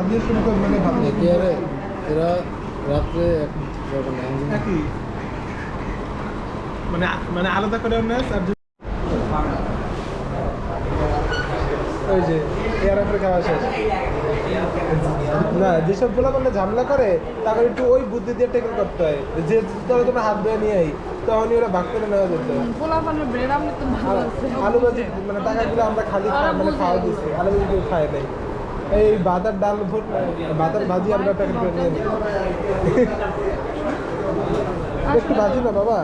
দিয়ে শুরু করবে ভালো কি আরে এরা রাত্রে একই মানে মানে আলাদা করে নেস আর ওই যে এর উপরে খাওয়া শেষ না যেসব গুলো মানে ঝামেলা করে তারপর একটু ওই বুদ্ধি দিয়ে টেকেল করতে হয় যে ধরো তোমরা হাত ধুয়ে নিয়ে আই তখনই ওরা ভাগ করে নেওয়া যেত আলু ভাজি মানে টাকাগুলো আমরা খালি মানে খাওয়া দিচ্ছি আলু ভাজি কেউ খায় নাই এই বাতার ডাল ভোট বাতার ভাজি আমরা প্যাকেট করে নিয়ে নিই একটু ভাজি না বাবা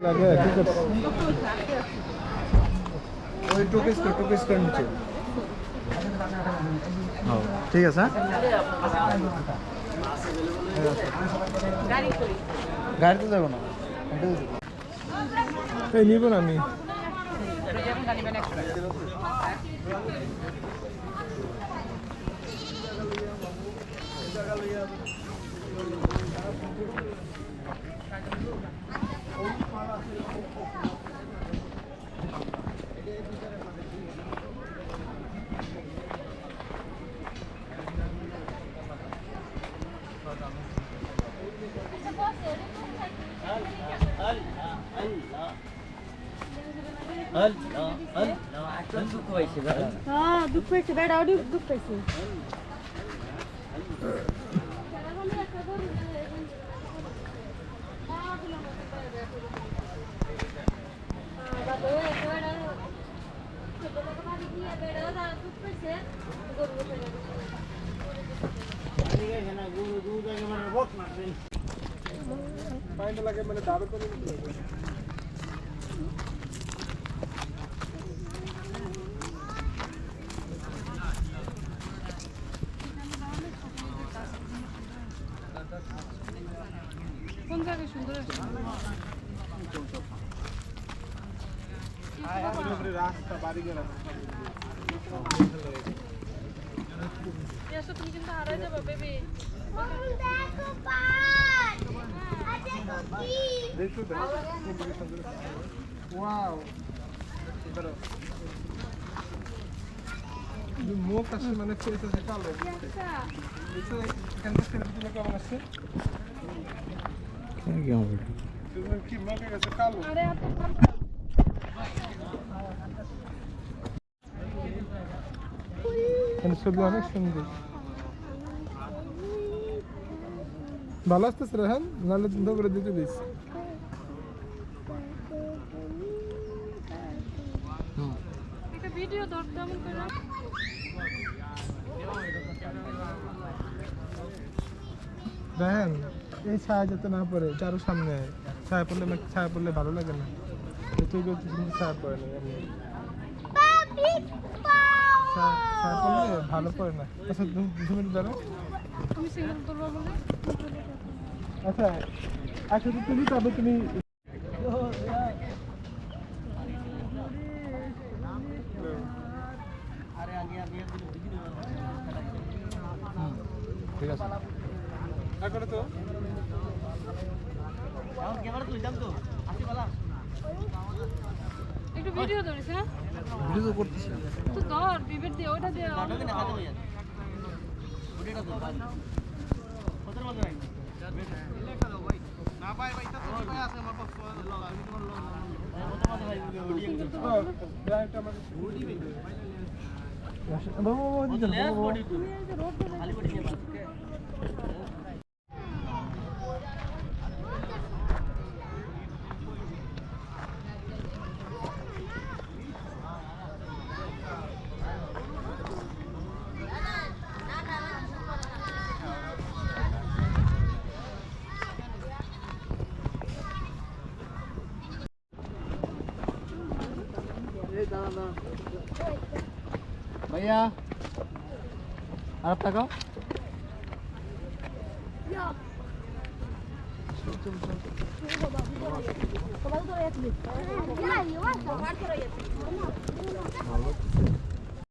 লাগে ঠিক আছে ওই টুকিস করে নিচে ঠিক আছে গাড়িতে যাবো না এই নিব না আমি দুঃখ পাইছে বেড়া অনেক দুঃখ পাইছে পাইন্ড লাগে মানে দাঁড় করে কোন জায়গায় সুন্দর রাস্তা বাড়ি গেল তুমি কিন্তু হারাই যাবে বেবি মুখ আসে মানে ফেস আছে কালো এখানকার ছেলেগুলো কেমন আছে কি মুখে গেছে কালো ছবি অনেক সুন্দর ভালো আসতেছে রেহান নাহলে দৌড়ে দিতে দিস একটা ভিডিও ধরতে এমন করে রেহান এই ছায়া যাতে না পড়ে চারো সামনে ছায়া পড়লে ভালো লাগে না তুই বলছিস কিন্তু ছায়া পড়ে না ছায়া পড়লে ভালো পড়ে না আচ্ছা 2 মিনিট দাঁড়া তুমি সিঙ্গেল করবা বলে আচ্ছা আচ্ছা তুমি তবে তুমি ঠিক আছে করে তো একটু ভিডিও ধরিস হ্যাঁ ভিডিও করতেছি তো ধর বিবেট দিয়ে ওটা দিয়ে भैया आप ताकाओ বাবা